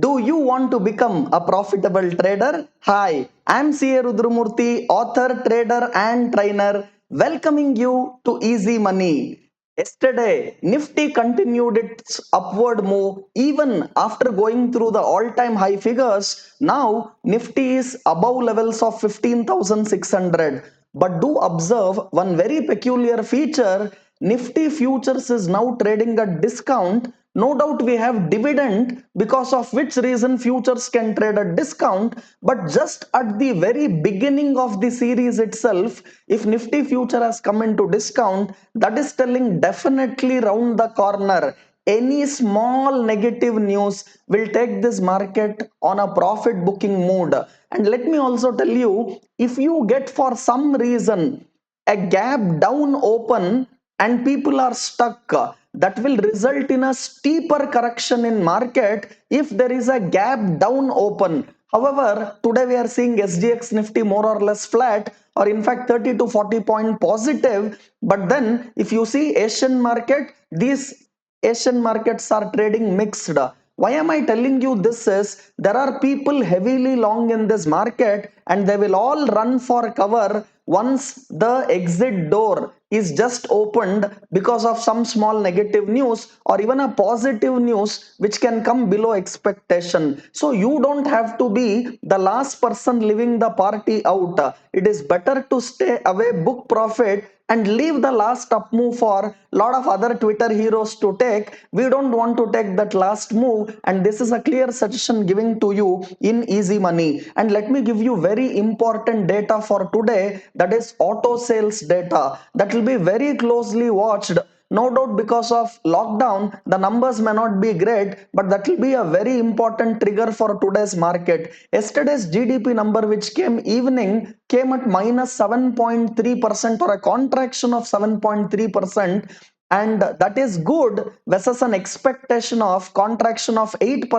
Do you want to become a profitable trader? Hi, I'm CA Rudramurthy, author, trader, and trainer, welcoming you to Easy Money. Yesterday, Nifty continued its upward move even after going through the all time high figures. Now, Nifty is above levels of 15,600. But do observe one very peculiar feature. Nifty futures is now trading at discount. No doubt we have dividend, because of which reason futures can trade at discount. But just at the very beginning of the series itself, if Nifty future has come into discount, that is telling definitely round the corner. Any small negative news will take this market on a profit booking mood. And let me also tell you, if you get for some reason a gap down open and people are stuck, that will result in a steeper correction in market if there is a gap down open. However, today we are seeing SGX Nifty more or less flat, or in fact 30 to 40 point positive. But then if you see Asian market, these Asian markets are trading mixed. Why am I telling you this is there are people heavily long in this market and they will all run for cover once the exit door is just opened because of some small negative news or even a positive news which can come below expectation. So you don't have to be the last person leaving the party out. It is better to stay away, book profit, and leave the last up move for a lot of other Twitter heroes to take. We don't want to take that last move, and this is a clear suggestion giving to you in Easy Money. And let me give you very important data for today, that is auto sales data, that will be very closely watched. No doubt because of lockdown the numbers may not be great, but that will be a very important trigger for today's market. Yesterday's GDP number, which came evening, came at minus 7.3%, or a contraction of 7.3%, and that is good versus an expectation of contraction of 8.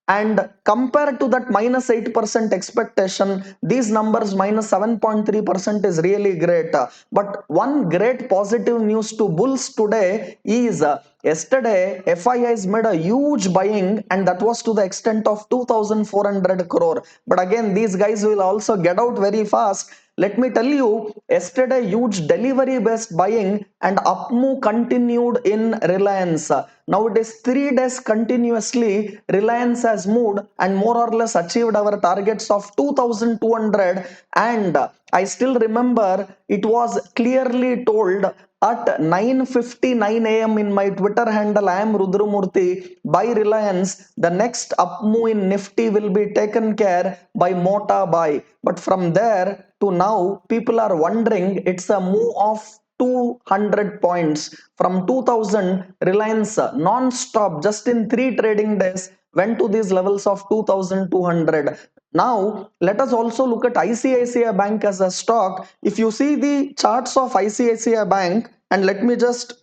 And compared to that minus 8% expectation, these numbers minus 7.3% is really great. But one great positive news to bulls today is, yesterday FIIs made a huge buying, and that was to the extent of 2400 crore. But again, these guys will also get out very fast. Let me tell you, yesterday huge delivery based buying and up move continued in Reliance. Now it is 3 days continuously. Reliance has moved and more or less achieved our targets of 2200. And I still remember it was clearly told at 9:59 a.m. in my Twitter handle, I am Rudramurthy, by Reliance, the next up move in Nifty will be taken care by Mota Buy. But from there to now, people are wondering, it's a move of 200 points from 2000. Reliance non-stop just in 3 trading days went to these levels of 2200. Now let us also look at ICICI Bank as a stock. If you see the charts of ICICI Bank, and let me just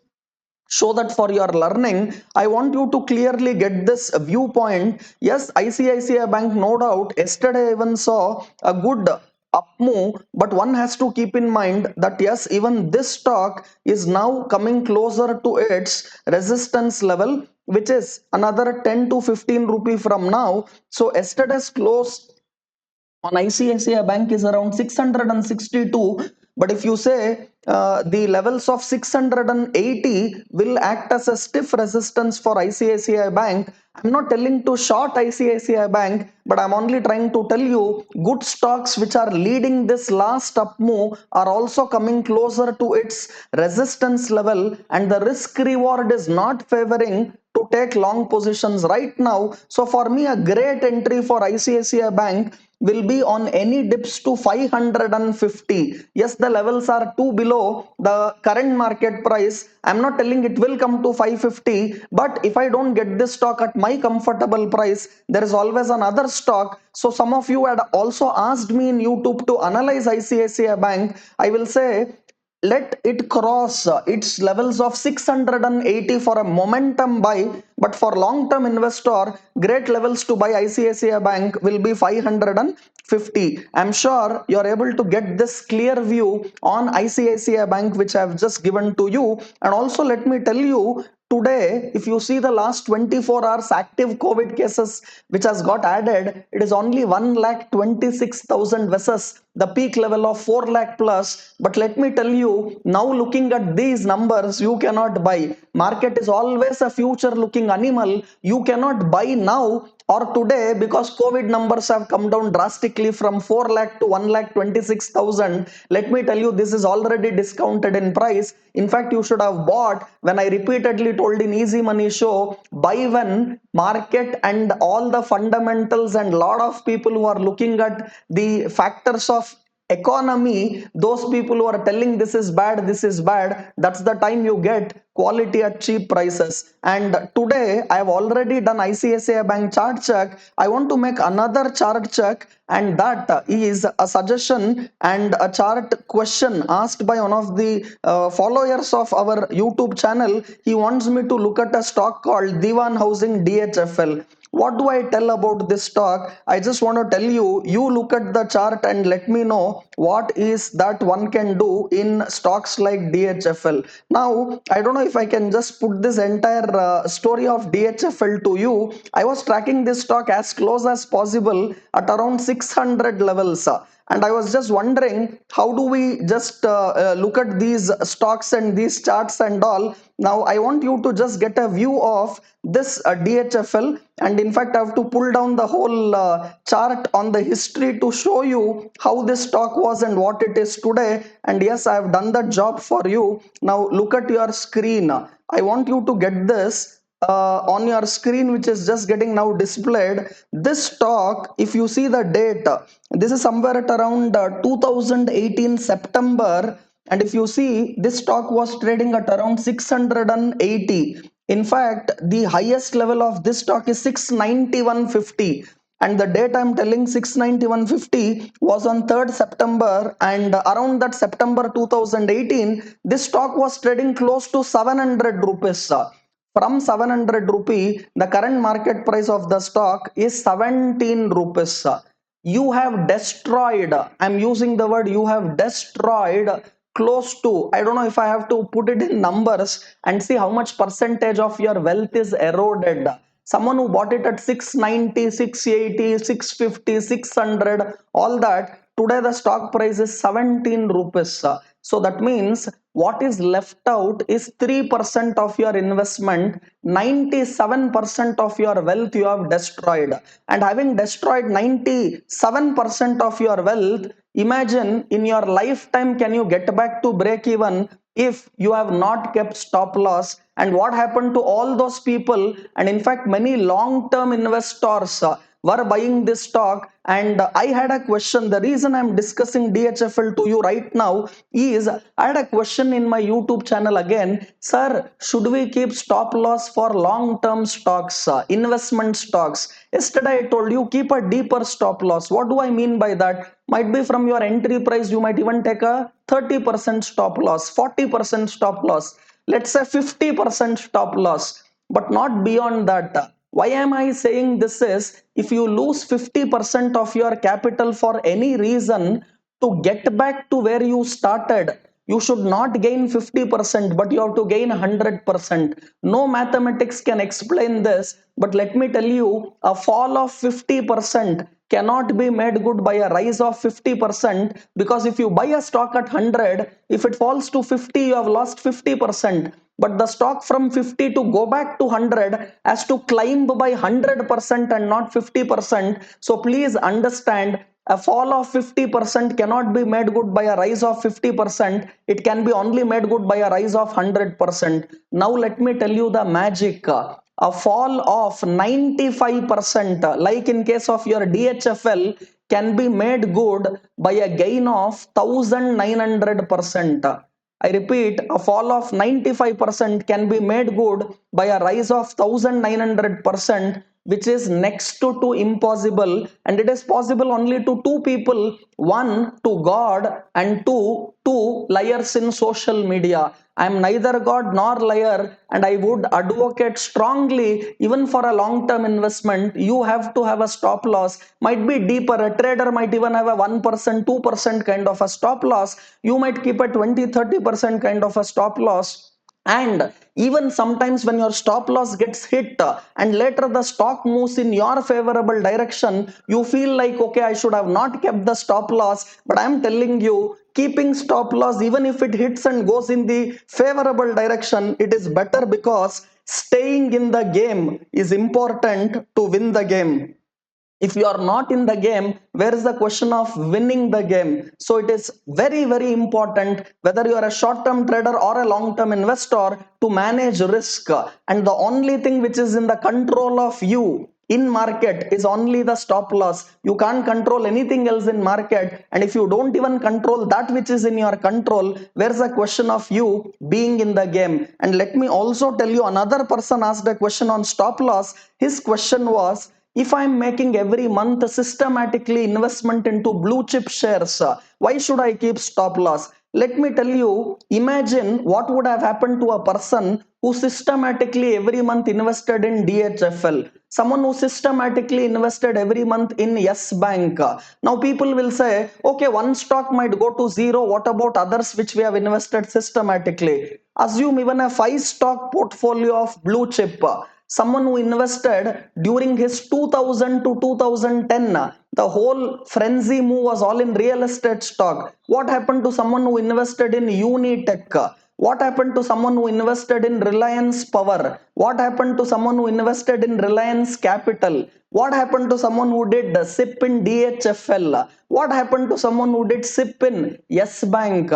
show that for your learning, I want you to clearly get this viewpoint. Yes, ICICI Bank, no doubt yesterday even saw a good up move, but one has to keep in mind that yes, even this stock is now coming closer to its resistance level, which is another 10 to 15 rupee from now. So yesterday's close on ICICI Bank is around 662. But if you say the levels of 680 will act as a stiff resistance for ICICI Bank, I'm not telling to short ICICI Bank, but I'm only trying to tell you good stocks which are leading this last up move are also coming closer to its resistance level, and the risk reward is not favoring to take long positions right now. So for me, a great entry for ICICI Bank will be on any dips to 550. Yes, the levels are too below the current market price. I'm not telling it will come to 550, but if I don't get this stock at my comfortable price, there is always another stock. So some of you had also asked me in YouTube to analyze ICICI Bank. I will say, let it cross its levels of 680 for a momentum buy, but for long term investor, great levels to buy ICICI Bank will be 550. I'm sure you're able to get this clear view on ICICI Bank which I have just given to you. And also let me tell you, today, if you see the last 24 hours active COVID cases which has got added, it is only 1,26,000 versus the peak level of 4 lakh plus. But let me tell you, now looking at these numbers, you cannot buy. Market is always a future looking animal. You cannot buy now or today because COVID numbers have come down drastically from 4 lakh to 1,26,000. Let me tell you, this is already discounted in price. In fact, you should have bought when I repeatedly told in Easy Money Show, buy when market and all the fundamentals and lot of people who are looking at the factors of economy, those people who are telling this is bad, that's the time you get quality at cheap prices. And today I have already done ICICI Bank chart check. I want to make another chart check, and that is a suggestion and a chart question asked by one of the followers of our YouTube channel. He wants me to look at a stock called Diwan Housing DHFL. What do I tell about this stock? I just want to tell you, you look at the chart and let me know what is that one can do in stocks like DHFL. Now, I don't know if I can just put this entire story of DHFL to you. I was tracking this stock as close as possible at around 600 levels. And I was just wondering, how do we just look at these stocks and these charts and all? Now I want you to just get a view of this DHFL, and in fact I have to pull down the whole chart on the history to show you how this stock was and what it is today. And yes, I have done that job for you. Now look at your screen. I want you to get this on your screen, which is just getting now displayed. This stock, if you see the date, this is somewhere at around 2018 September, and if you see, this stock was trading at around 680. In fact, the highest level of this stock is 691.50, and the date I'm telling, 691.50 was on 3rd September, and around that September 2018 this stock was trading close to 700 rupees. From 700 rupee, the current market price of the stock is 17 rupees. You have destroyed, I'm using the word, you have destroyed close to, I don't know if I have to put it in numbers and see how much percentage of your wealth is eroded. Someone who bought it at 690, 680, 650, 600, all that, today the stock price is 17 rupees. So that means what is left out is 3% of your investment. 97% of your wealth you have destroyed. And having destroyed 97% of your wealth, imagine in your lifetime, can you get back to break even if you have not kept stop loss? And what happened to all those people? And in fact, many long term investors were buying this stock. And I had a question. The reason I'm discussing DHFL to you right now is I had a question in my YouTube channel again. Sir, should we keep stop loss for long term stocks, investment stocks? Yesterday I told you keep a deeper stop loss. What do I mean by that? Might be from your entry price, you might even take a 30% stop loss, 40% stop loss, let's say 50% stop loss, but not beyond that. Why am I saying this is, if you lose 50% of your capital for any reason, to get back to where you started, you should not gain 50%, but you have to gain 100%. No mathematics can explain this, but let me tell you, a fall of 50% cannot be made good by a rise of 50%, because if you buy a stock at 100, if it falls to 50, you have lost 50%. But the stock from 50 to go back to 100 has to climb by 100% and not 50%. So please understand, a fall of 50% cannot be made good by a rise of 50%. It can be only made good by a rise of 100%. Now let me tell you the magic. A fall of 95%, like in case of your DHFL, can be made good by a gain of 1900%. I repeat, a fall of 95% can be made good by a rise of 1900%, which is next to impossible, and it is possible only to two people: one, to God, and two, to liars in social media. I am neither God nor liar, and I would advocate strongly, even for a long term investment, you have to have a stop loss. Might be deeper, a trader might even have a 1%, 2% kind of a stop loss. You might keep a 20, 30% kind of a stop loss. And even sometimes when your stop loss gets hit and later the stock moves in your favorable direction, you feel like, okay, I should have not kept the stop loss. But I'm telling you, keeping stop loss, even if it hits and goes in the favorable direction, it is better, because staying in the game is important to win the game. If you are not in the game, where is the question of winning the game? So it is very, very important, whether you are a short term trader or a long term investor, to manage risk. And the only thing which is in the control of you in market is only the stop loss. You can't control anything else in market, and if you don't even control that which is in your control, where's the question of you being in the game? And let me also tell you, another person asked a question on stop loss. His question was, if I'm making every month systematically investment into blue chip shares, why should I keep stop loss? Let me tell you, imagine what would have happened to a person who systematically every month invested in DHFL, someone who systematically invested every month in Yes Bank. Now people will say, okay, one stock might go to zero, what about others which we have invested systematically? Assume even a 5 stock portfolio of blue chip. Someone who invested during his 2000 to 2010, the whole frenzy move was all in real estate stock. What happened to someone who invested in Unitech? What happened to someone who invested in Reliance Power? What happened to someone who invested in Reliance Capital? What happened to someone who did SIP in DHFL? What happened to someone who did SIP in Yes Bank?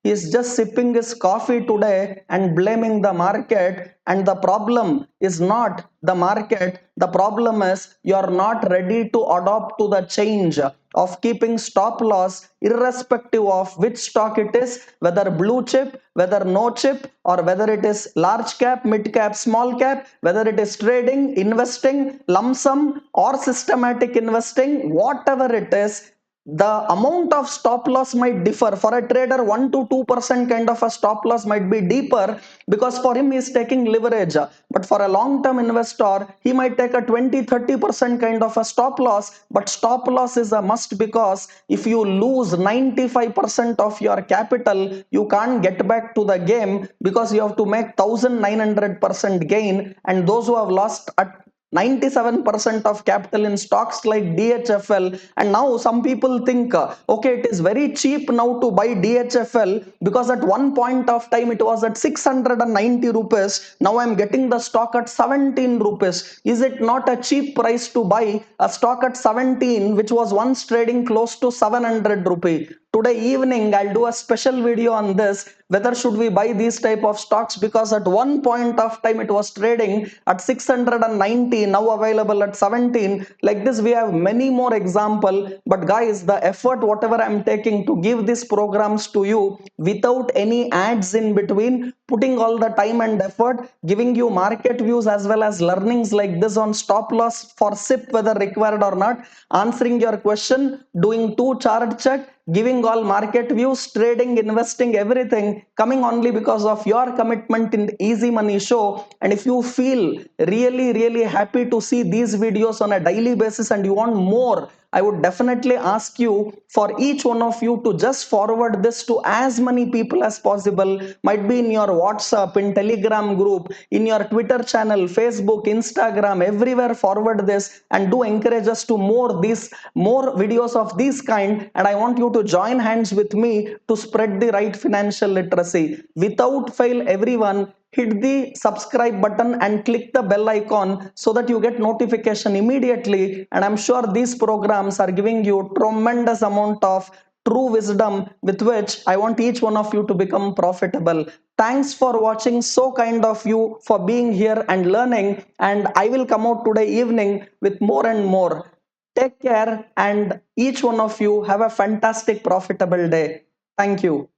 He is just sipping his coffee today and blaming the market. And the problem is not the market. The problem is you are not ready to adopt to the change of keeping stop loss, irrespective of which stock it is, whether blue chip, whether no chip, or whether it is large cap, mid cap, small cap, whether it is trading, investing, lump sum, or systematic investing, whatever it is, the amount of stop loss might differ. For a trader, 1 to 2% kind of a stop loss might be deeper, because for him he is taking leverage. But for a long term investor, he might take a 20-30% kind of a stop loss. But stop loss is a must, because if you lose 95% of your capital, you can't get back to the game, because you have to make 1900% gain. And those who have lost at 97% of capital in stocks like DHFL. And now some people think, okay, it is very cheap now to buy DHFL, because at one point of time it was at 690 rupees. Now I'm getting the stock at 17 rupees. Is it not a cheap price to buy a stock at 17, which was once trading close to 700 rupee? Today evening I'll do a special video on this, whether should we buy these type of stocks, because at one point of time it was trading at 690, now available at 17. Like this we have many more example. But guys, the effort whatever I'm taking to give these programs to you without any ads in between, putting all the time and effort, giving you market views as well as learnings like this on stop loss for SIP whether required or not, answering your question, doing 2 chart check, giving all market views, trading, investing, everything, coming only because of your commitment in the Easy Money Show. And if you feel really, really happy to see these videos on a daily basis and you want more, I would definitely ask you, for each one of you, to just forward this to as many people as possible. Might be in your WhatsApp, in Telegram group, in your Twitter channel, Facebook, Instagram, everywhere forward this, and do encourage us to more videos of this kind. And I want you to join hands with me to spread the right financial literacy. Without fail, everyone, hit the subscribe button and click the bell icon so that you get notification immediately. And I'm sure these programs are giving you tremendous amount of true wisdom, with which I want each one of you to become profitable. Thanks for watching. So kind of you for being here and learning. And I will come out today evening with more and more. Take care, and each one of you have a fantastic profitable day. Thank you.